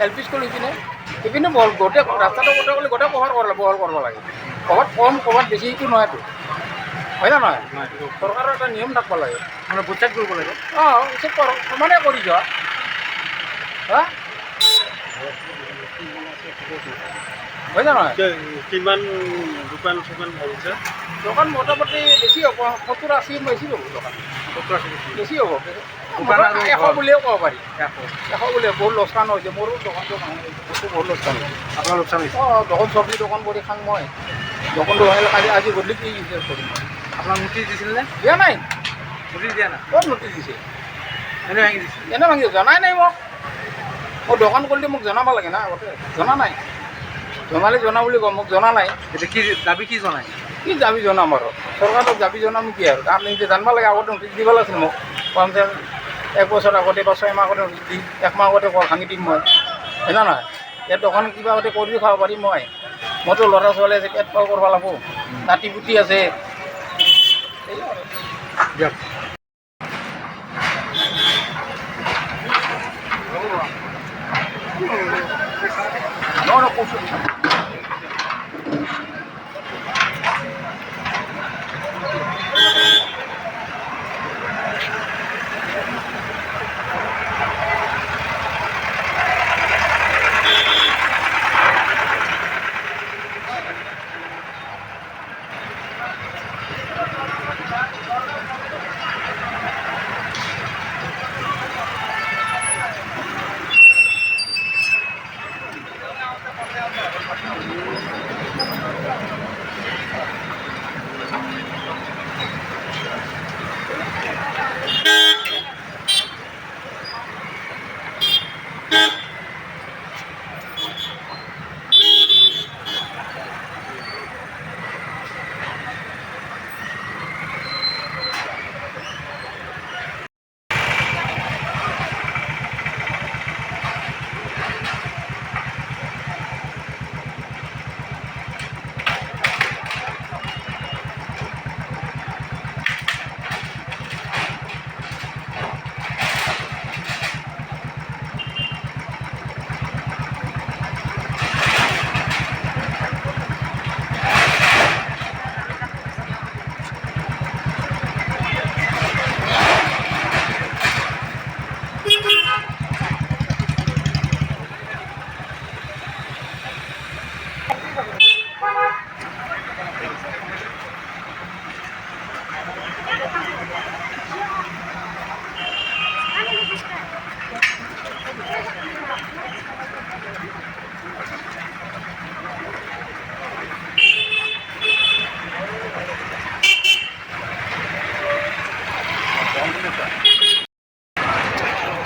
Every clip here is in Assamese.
এল পি স্কুল ইপিনে গোটেই ৰাস্তাটো গোটেই বহল কৰিব লাগে। ক'ৰবাত কম ক'ৰবাত বেছি এইটো নহয়তো, হয় না নহয়? চৰকাৰৰ এটা নিয়ম থাকিব লাগে, মানে বুজাত কৰিব লাগে। উচিত কৰক, সমানে কৰি যোৱা। হয় না নহয়? কিমান দোকান চোকান ভাবিছে? দোকান মোটামুটি বেছি হ'ব, 70-80 বেছি হ'ব দোকান। 70-80 বেছি হ'ব। 100 বুলিও ক'ব পাৰি। 100 বুলিও বহুত লোকচান হৈছে, মোৰো দোকানটো বস্তু বহুত লোকচান হৈছে। আপোনাৰ লোকচান হৈছে? দোকান চব্জি দোকান কৰি খাং মই। দোকানটো আজি গধূলি কি কৰিম? আপোনাৰ নোটিছ দিছিল নে? দিয়া নাই। নোটিছ দিয়া নাই? ক'ত নোটিছ দিছে? এনে ভাঙি দিছে? এনে ভাঙি জনাই নাই মোক। মই দোকান কৰিলে মোক জনাব লাগে না আগতে, জনা নাই। জনালে জনা বুলি কওঁ, মোক জনা নাই। এতিয়া কি দাবী কি জনায়? কি দাবী জনাম আৰু চৰকাৰক দাবী জনাম কি আৰু আমি জানিব লাগে। আগতে নোটিছ দিব লাগিছিল মোক, কমচে 1 বছৰ আগতে বা 6 মাহ আগতে নোটিছ দি 1 মাহ আগতে ভাঙি দিম মই, হয় না নহয়? ইয়াত দোকান কিবা আগতে কৰি খাব পাৰিম মই। মইতো ল'ৰা ছোৱালী আছে, পেট পাল কৰিব লাগিব, নাতি পুতি আছে। দিয়ক।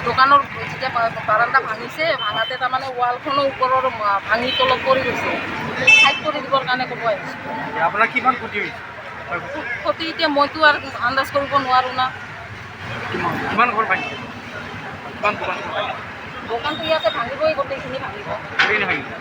দোকানৰ যেতিয়া বাৰাণ্ডা ভাঙিছে, ভাঙাতে তাৰমানে ৱালখনো ওপৰৰ ভাঙি তলত পৰি গৈছে। ছাইড কৰি দিবৰ কাৰণে ক'ব আহিছোঁ। আপোনাৰ কিমান ক্ষতি হৈছে? ক্ষতি এতিয়া মইতো আৰু আন্দাজ কৰিব নোৱাৰোঁ না। কিমান ঘৰ ভাঙিছে? কিমান দোকান? দোকানটো ইয়াতে ভাঙিবই, গোটেইখিনি ভাঙিব। গোটেইখিনি ভাঙিছে?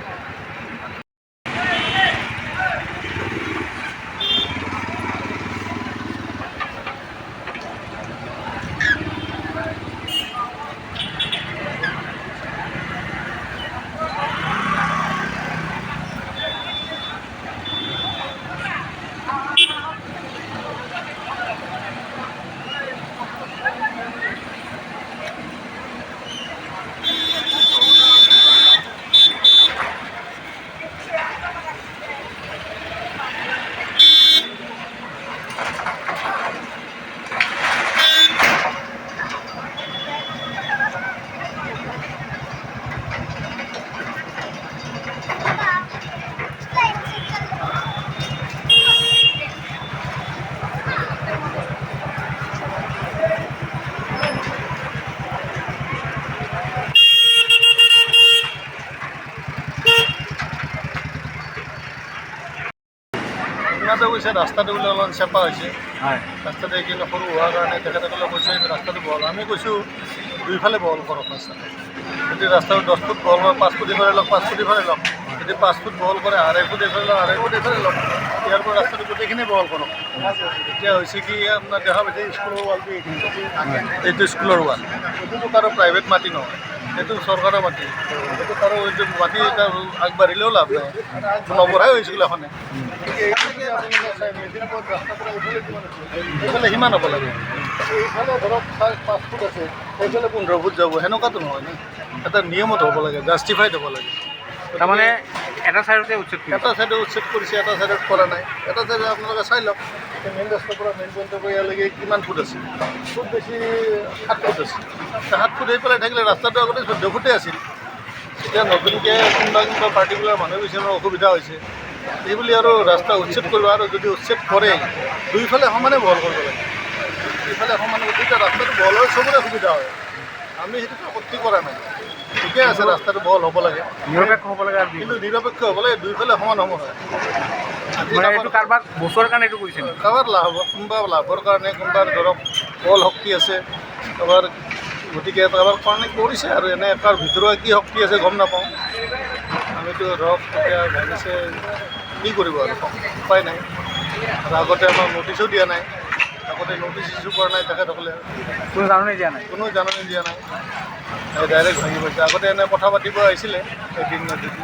কৈছে ৰাস্তাটো বোলে অলপমান চেপা হৈছে, হয় ৰাস্তাটো এইখিনি সৰু হোৱাৰ কাৰণে তেখেতসকলে কৈছে যে ৰাস্তাটো বহল। আমি কৈছোঁ দুইফালে বহল কৰক ৰাস্তাটো। যদি ৰাস্তাটো 10 ফুট বহল হয় 5 ফুট ইফালে লওক, 5 ফুট ইফালে লওক। যদি 5 ফুট বহল কৰে 2.5 ফুট এইফালে লওক, 2.5 ফুট এইফালে লওক। ইয়াৰ পৰা ৰাস্তাটো গোটেইখিনি বহল কৰক। এতিয়া হৈছে কি আপোনাৰ দেখা পাইছে স্কুলৰ ৱালটো এইখিনি, এইটো স্কুলৰ ৱাল। এইটোতো কাৰো প্ৰাইভেট মাটি নহয়, এইটো চৰকাৰৰ মাটি। এইটো কাৰো এইটো মাটি এটা আগবাঢ়িলেও লাভ নাই, নবঢ়াই হৈছিল এখনে। এইফালে সিমান হ'ব লাগে, এইফালে ধৰক 5 ফুট আছে, এইফালে 15 ফুট যাব, সেনেকুৱাতো নহয় না। এটা নিয়মত হ'ব লাগে, জাষ্টিফাইড হ'ব লাগে। তাৰমানে এটা চাইডতে উচ্ছেদ কৰিছে। এটা চাইডে উচ্ছেদ কৰিছে, এটা চাইডত কৰা নাই। এটা চাইডে আপোনালোকে চাই লওক, মেইন ৰাস্তাৰ পৰা মেইন পইণ্টৰ পৰা ইয়ালৈকে কিমান ফুট আছে? খুব বেছি 7 ফুট আছে। 7 ফুট হৈ পেলাই থাকিলে ৰাস্তাটো আগতে 14 ফুটে আছিল। এতিয়া নতুনকৈ কোনোবা পাৰ্টিকুলাৰ মানুহ কিছুমানৰ অসুবিধা হৈছে, এইবুলি আৰু ৰাস্তা উচ্ছেদ কৰিব। আৰু যদি উচ্ছেদ কৰে দুইফালে সমানে বহল কৰিব লাগে। দুইফালে সমানে দুইটা ৰাস্তাটো বহল হয়, চবৰে সুবিধা হয়। আমি সেইটো আপত্তি কৰা নাই, ঠিকে আছে, ৰাস্তাটো বহল হ'ব লাগে, নিৰপেক্ষ হ'ব লাগে। আৰু কিন্তু নিৰপেক্ষ হ'ব লাগে, দুইফালে সমান হ'ব হয়। মানে এইটো কাৰোবাক বছৰৰ কাৰণে এইটো কৰিছে নেকি? কাৰোবাৰ লাভ হ'ব, কোনোবা লাভৰ কাৰণে, কোনোবাৰ ধৰক বল শক্তি আছে, কাৰোবাৰ গতিকে কাৰোবাৰ কাৰণে কৰিছে। আৰু এনে কাৰ ভিতৰুৱা কি শক্তি আছে গম নাপাওঁ। আমিতো ধৰক এতিয়া ভাবিছে কি কৰিব আৰু উপায় নাই। আৰু আগতে আমাৰ নটিচো দিয়া নাই, আগতে নটিচ ইছ্যু কৰা নাই তেখেতসকলে, কোনো জাননী দিয়া নাই। কোনো জাননী দিয়া নাই, ডাইৰেক্ট ভাঙি গৈছে। আগতে এনে কথা পাতিব আহিছিলে এদিন নে দুদিন,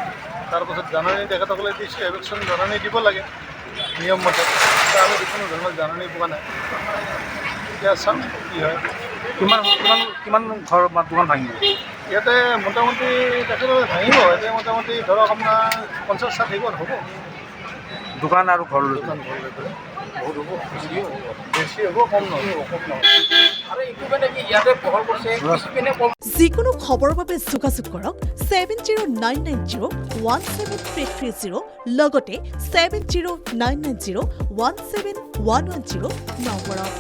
তাৰপাছত জাননী তেখেতসকলে দিছে, এভিকশ্যন জাননী দিব লাগে নিয়মমতে। আমি কোনো ধৰণৰ জাননী পোৱা নাই। এতিয়া চাম কি হয়। কিমান ঘৰ বা দোকান ভাঙিব? ইয়াতে মোটামুটি তেখেতসকলে ভাঙিব, এতিয়া মোটামুটি ধৰক আপোনাৰ 50-60 ঘৰ হ'ব। দোকান আৰু ঘৰ লৈ দোকান ঘৰ লৈ পেলাই বহুত হ'ব, বেছি হ'ব, কম নহয়, কম নহয়। আৰু এইটো মানে কি ইয়াতে বহল কৰিছে, পিছপিনে কম। যিকোনো খবৰৰ বাবে যোগাযোগ কৰক 7099017330 লগতে 7099017110 নম্বৰত।